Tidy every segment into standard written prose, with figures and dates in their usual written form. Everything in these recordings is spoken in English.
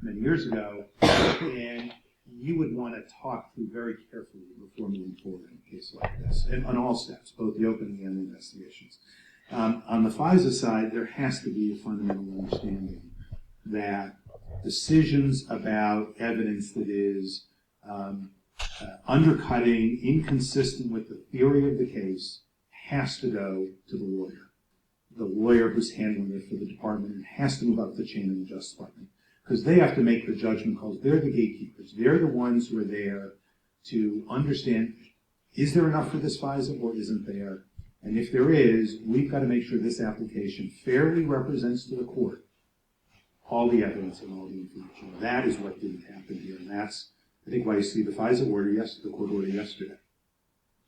many years ago, and you would want to talk through very carefully before moving forward in a case like this, and on all steps, both the opening and the investigations. On the Phiza side, there has to be a fundamental understanding that decisions about evidence that is undercutting, inconsistent with the theory of the case, has to go to the lawyer who's handling it for the department, and has to move up the chain in the Justice Department. Because they have to make the judgment calls. They're the gatekeepers. They're the ones who are there to understand, is there enough for this Phiza or isn't there? And if there is, we've got to make sure this application fairly represents to the court all the evidence and all the information. That is what didn't happen here. And that's, I think, why you see the Phiza order the court order yesterday.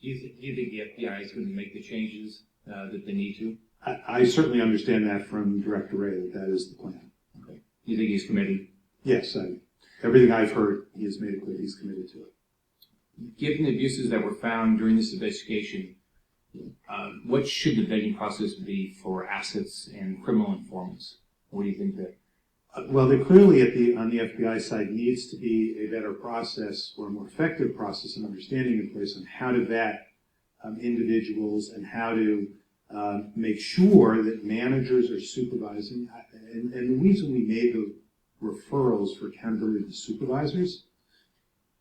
Do you think the FBI is going to make the changes that they need to? I certainly understand that from Director Ray, that is the plan. Okay. Do you think he's committed? Yes. Everything I've heard, he has made it clear he's committed to it. Given the abuses that were found during this investigation, what should the vetting process be for assets and criminal informants? What do you think there? Well, there clearly on the FBI side needs to be a better process or a more effective process and understanding in place on how to vet individuals and how to make sure that managers are supervising. And the reason we made the referrals for accountability to supervisors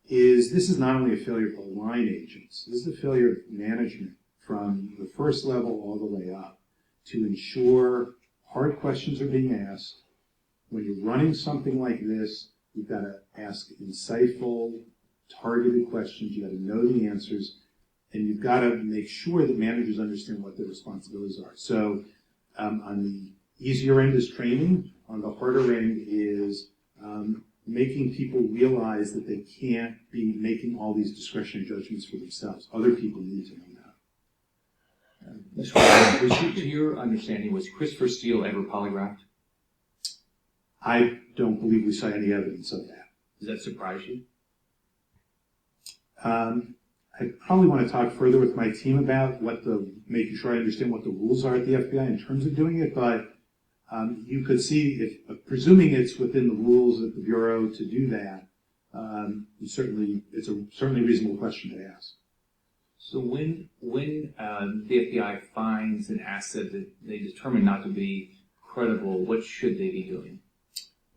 is this is not only a failure of the line agents, this is a failure of management from the first level all the way up to ensure hard questions are being asked. When you're running something like this, you've got to ask insightful, targeted questions. You've got to know the answers, and you've got to make sure that managers understand what their responsibilities are. So on the easier end is training. On the harder end is making people realize that they can't be making all these discretionary judgments for themselves. Other people need to know that. To your understanding, was Christopher Steele ever polygraphed? I don't believe we saw any evidence of that. Does that surprise you? I probably want to talk further with my team about making sure I understand what the rules are at the FBI in terms of doing it, but you could see, presuming it's within the rules at the Bureau to do that, it's a certainly reasonable question to ask. So when the FBI finds an asset that they determine not to be credible, what should they be doing?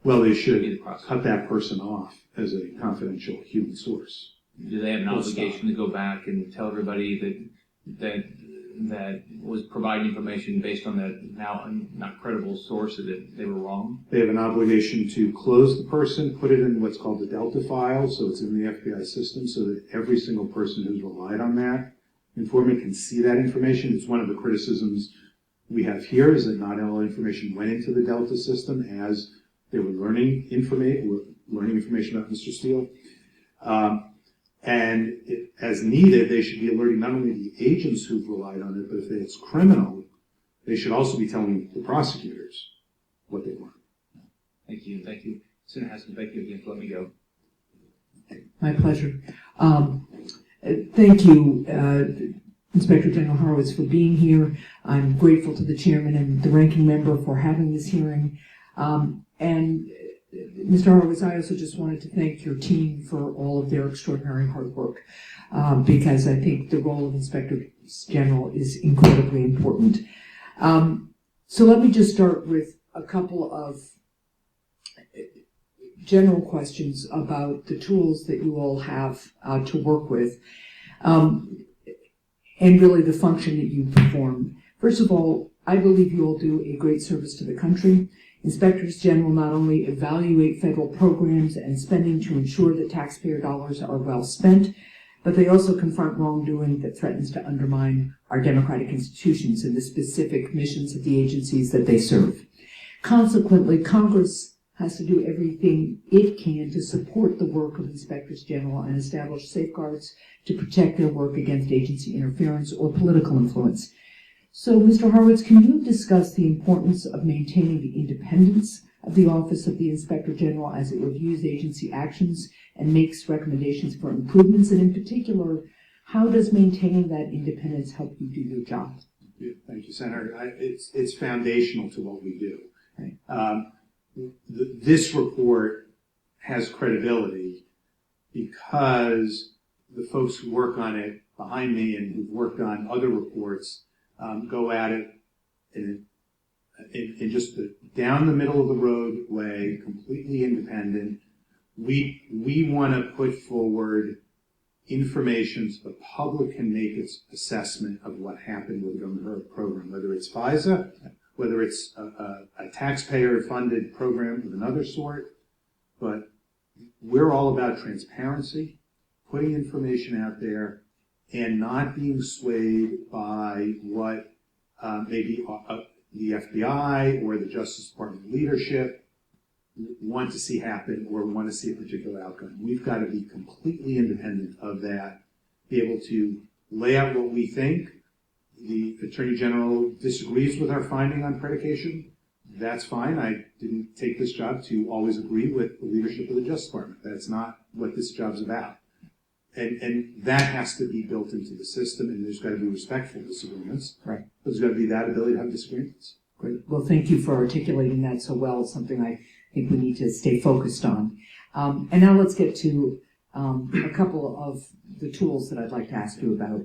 Well, they should cut that person off as a confidential human source. Do they have an obligation to go back and tell everybody that was providing information based on that now not credible source that they were wrong? They have an obligation to close the person, put it in what's called the Delta file, so it's in the FBI system, so that every single person who's relied on that informant can see that information. It's one of the criticisms we have here is that not all information went into the Delta system as they were learning information about Mr. Steele. And as needed, they should be alerting not only the agents who've relied on it, but if it's criminal, they should also be telling the prosecutors what they learned. Thank you. Thank you. Senator Hassan, thank you again for letting me go. My pleasure. Thank you, Inspector General Horowitz, for being here. I'm grateful to the chairman and the ranking member for having this hearing. And Mr. Horowitz, I also just wanted to thank your team for all of their extraordinary hard work, because I think the role of Inspector General is incredibly important. So let me just start with a couple of general questions about the tools that you all have to work with, and really the function that you perform. First of all, I believe you all do a great service to the country. Inspectors General not only evaluate federal programs and spending to ensure that taxpayer dollars are well spent, but they also confront wrongdoing that threatens to undermine our democratic institutions and the specific missions of the agencies that they serve. Consequently, Congress has to do everything it can to support the work of Inspectors General and establish safeguards to protect their work against agency interference or political influence. So, Mr. Horowitz, can you discuss the importance of maintaining the independence of the Office of the Inspector General as it reviews agency actions and makes recommendations for improvements? And in particular, how does maintaining that independence help you do your job? Thank you, Senator. It's foundational to what we do. Right. This report has credibility because the folks who work on it behind me and who've worked on other reports go at it in just the down the middle of the road way, completely independent. We want to put forward information so the public can make its assessment of what happened with the government program, whether it's Phiza, whether it's a taxpayer-funded program of another sort. But we're all about transparency, putting information out there, and not being swayed by what maybe the FBI or the Justice Department leadership want to see happen or want to see a particular outcome. We've got to be completely independent of that, be able to lay out what we think. The Attorney General disagrees with our finding on predication. That's fine. I didn't take this job to always agree with the leadership of the Justice Department. That's not what this job's about. And that has to be built into the system, and there's got to be respectful disagreements. Right. There's got to be that ability to have disagreements. Great. Well, thank you for articulating that so well. It's something I think we need to stay focused on. And now let's get to a couple of the tools that I'd like to ask you about.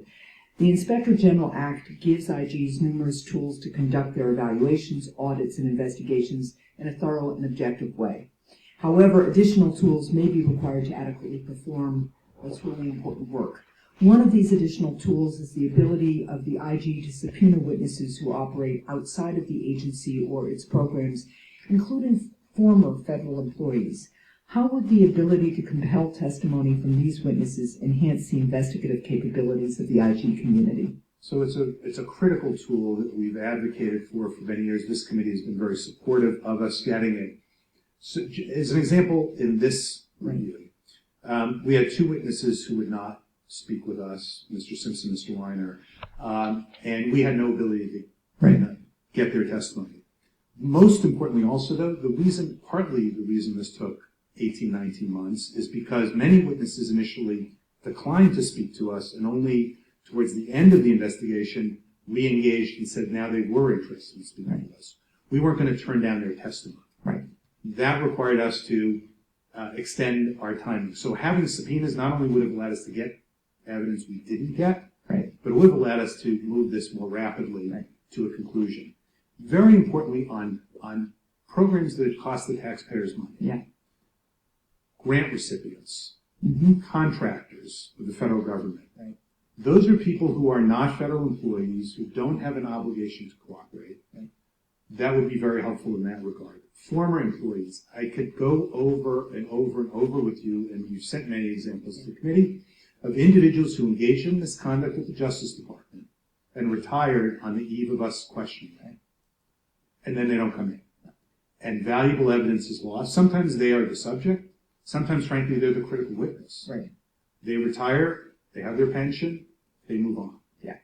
The Inspector General Act gives IGs numerous tools to conduct their evaluations, audits, and investigations in a thorough and objective way. However, additional tools may be required to adequately perform what's really important work. One of these additional tools is the ability of the IG to subpoena witnesses who operate outside of the agency or its programs, including former federal employees. How would the ability to compel testimony from these witnesses enhance the investigative capabilities of the IG community? So it's a critical tool that we've advocated for many years. This committee has been very supportive of us getting it. So, as an example, in this review, we had two witnesses who would not speak with us, Mr. Simpson, Mr. Weiner, and we had no ability to get their testimony. Most importantly also, though, partly the reason this took 18, 19 months is because many witnesses initially declined to speak to us, and only towards the end of the investigation, re-engaged and said now they were interested in speaking with us. We weren't going to turn down their testimony. Right. That required us to extend our timing. So having subpoenas not only would have allowed us to get evidence we didn't get, right, but it would have allowed us to move this more rapidly to a conclusion. Very importantly, on programs that cost the taxpayers money. Yeah. Grant recipients, contractors of the federal government. Right. Those are people who are not federal employees, who don't have an obligation to cooperate. Right. That would be very helpful in that regard. Former employees, I could go over and over and over with you, and you've sent many examples to the committee, of individuals who engaged in misconduct at the Justice Department and retired on the eve of us questioning them. And then they don't come in. And valuable evidence is lost. Sometimes they are the subject. Sometimes, frankly, they're the critical witness. Right. They retire, they have their pension, they move on. Yeah.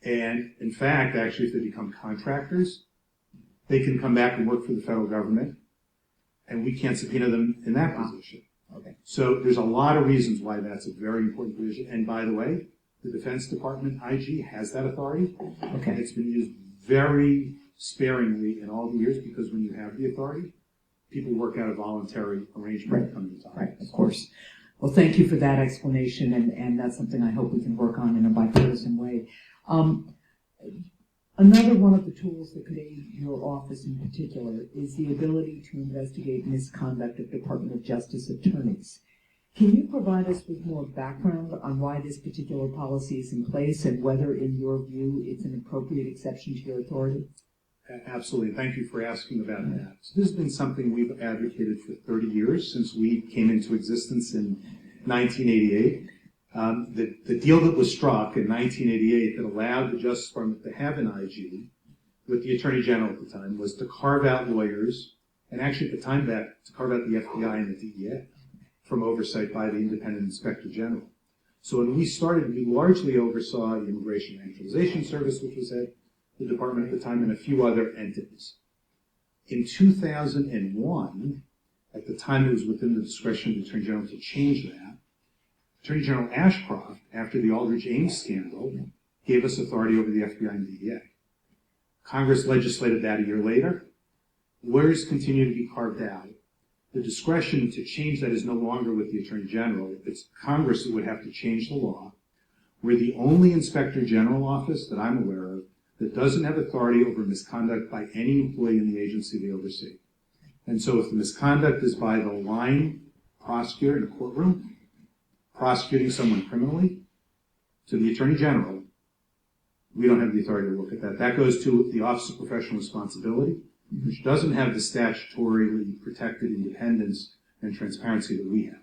And in fact, actually, if they become contractors, they can come back and work for the federal government, and we can't subpoena them in that position. Okay. So there's a lot of reasons why that's a very important provision. And by the way, the Defense Department IG has that authority. Okay. And it's been used very sparingly in all the years, because when you have the authority, people work out a voluntary arrangement to come to the time. Right, of course. Well, thank you for that explanation, and that's something I hope we can work on in a bipartisan way. Another one of the tools that could aid your office in particular is the ability to investigate misconduct of Department of Justice attorneys. Can you provide us with more background on why this particular policy is in place and whether, in your view, it's an appropriate exception to your authority? Absolutely. Thank you for asking about that. So this has been something we've advocated for 30 years, since we came into existence in 1988. The deal that was struck in 1988 that allowed the Justice Department to have an IG with the Attorney General at the time was to carve out lawyers, and actually at the time to carve out the FBI and the DEA from oversight by the independent Inspector General. So when we started, we largely oversaw the Immigration and Naturalization Service, which was at the department at the time, and a few other entities. In 2001, at the time it was within the discretion of the Attorney General to change that, Attorney General Ashcroft, after the Aldrich Ames scandal, gave us authority over the FBI and DEA. Congress legislated that a year later. Lawyers continue to be carved out. the discretion to change that is no longer with the Attorney General. It's Congress that would have to change the law. We're the only Inspector General office that I'm aware of that doesn't have authority over misconduct by any employee in the agency they oversee. And so if the misconduct is by the line prosecutor in a courtroom, prosecuting someone criminally, to the Attorney General, we don't have the authority to look at that. That goes to the Office of Professional Responsibility, which doesn't have the statutorily protected independence and transparency that we have.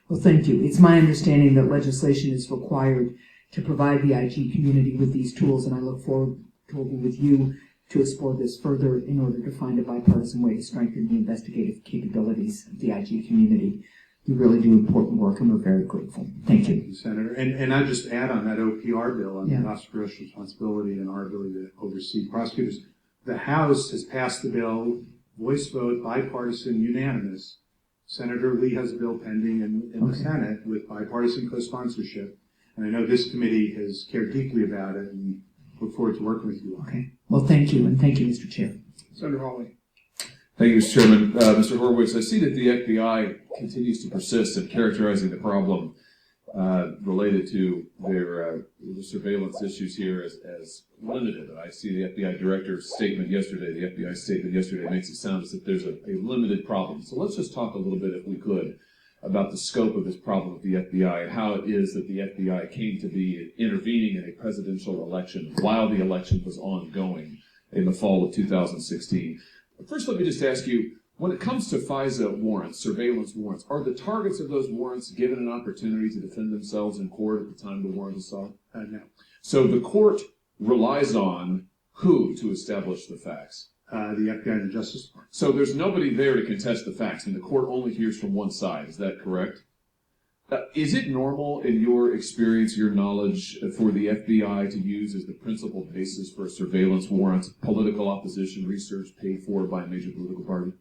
Well, thank you. It's my understanding that legislation is required to provide the IG community with these tools, and I look forward to working with you to explore this further in order to find a bipartisan way to strengthen the investigative capabilities of the IG community. You really do important work, and we're very grateful. Thank you. Thank you, Senator. And I'll just add on that OPR bill, on Yeah. the Office of Professional Responsibility and our ability to oversee prosecutors. The House has passed the bill, voice vote, bipartisan, unanimous. Senator Lee has a bill pending in the Senate with bipartisan co-sponsorship. And I know this committee has cared deeply about it and look forward to working with you on it. Okay. Well, thank you, and thank you, Mr. Chair. Senator Hawley. Thank you, Mr. Chairman. Mr. Horowitz, I see that the FBI continues to persist in characterizing the problem related to their surveillance issues here as limited. I see the FBI director's statement yesterday, the FBI statement yesterday makes it sound as if there's a limited problem. So let's just talk a little bit, if we could, about the scope of this problem with the FBI and how it is that the FBI came to be intervening in a presidential election while the election was ongoing in the fall of 2016. First, let me just ask you, when it comes to Phiza warrants, surveillance warrants, are the targets of those warrants given an opportunity to defend themselves in court at the time the warrant is sought? No. So the court relies on who to establish the facts? The FBI and the Justice Department. So there's nobody there to contest the facts, and the court only hears from one side. Is that correct? Is it normal, in your experience, your knowledge, for the FBI to use as the principal basis for a surveillance warrant political opposition research paid for by a major political party?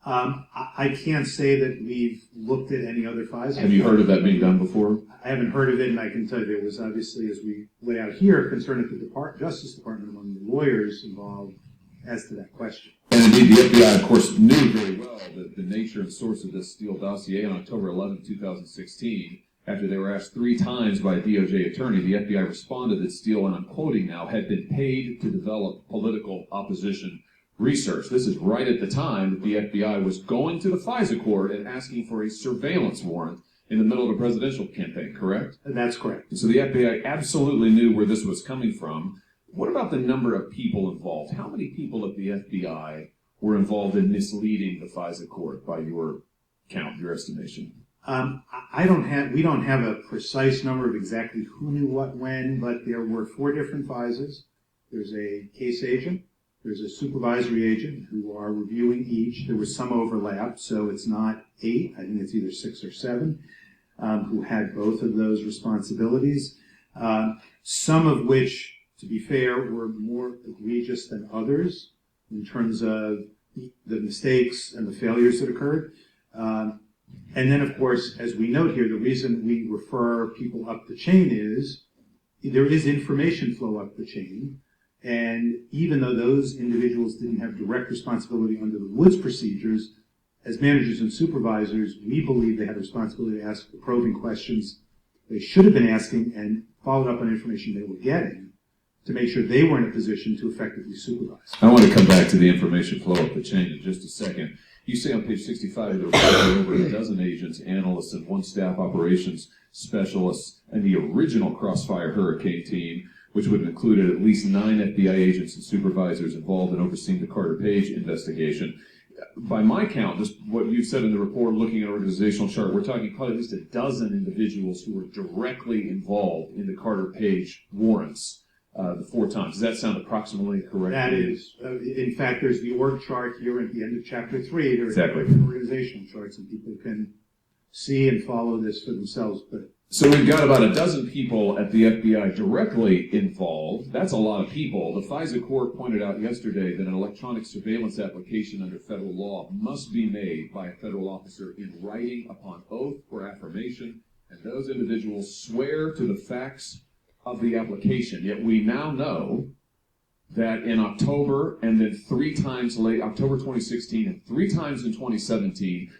I can't say that we've looked at any other Phiza. Have you heard of that being done before? I haven't heard of it, and I can tell you there was obviously, as we lay out here, concern at the Justice Department among the lawyers involved as to that question. And indeed, the FBI, of course, knew very well the nature and source of this Steele dossier on October 11, 2016. After they were asked 3 times by a DOJ attorney, the FBI responded that Steele, and I'm quoting now, had been paid to develop political opposition research. This is right at the time that the FBI was going to the Phiza court and asking for a surveillance warrant in the middle of a presidential campaign, correct? That's correct. And so the FBI absolutely knew where this was coming from. What about the number of people involved? How many people at the FBI were involved in misleading the Phiza court by your count, your estimation? We don't have a precise number of exactly who knew what when, but there were 4 different Phizas. There's a case agent, there's a supervisory agent who are reviewing each. There was some overlap, so it's not 8. I think it's either 6 or 7 who had both of those responsibilities. Some of which, to be fair, were more egregious than others in terms of the mistakes and the failures that occurred. And then, of course, as we note here, the reason we refer people up the chain is there is information flow up the chain. And even though those individuals didn't have direct responsibility under the Woods procedures, as managers and supervisors, we believe they had a responsibility to ask the probing questions they should have been asking and followed up on information they were getting to make sure they were in a position to effectively supervise. I want to come back to the information flow up the chain in just a second. You say on page 65 there were over a dozen agents, analysts, and 1 staff operations specialist, and the original Crossfire Hurricane team, which would have included at least 9 FBI agents and supervisors involved in overseeing the Carter Page investigation. By my count, just what you said in the report, looking at organizational chart, we're talking probably at least a dozen individuals who were directly involved in the Carter Page warrants the 4 times. Does that sound approximately correct? That is. In fact, there's the org chart here at the end of chapter 3. There's exactly. Organizational charts, and people can see and follow this for themselves. But so we've got about a dozen people at the FBI directly involved. That's a lot of people. The Phiza court pointed out yesterday that an electronic surveillance application under federal law must be made by a federal officer in writing upon oath or affirmation, and those individuals swear to the facts of the application. Yet we now know that in October and then 3 times late, October 2016 and 3 times in 2017,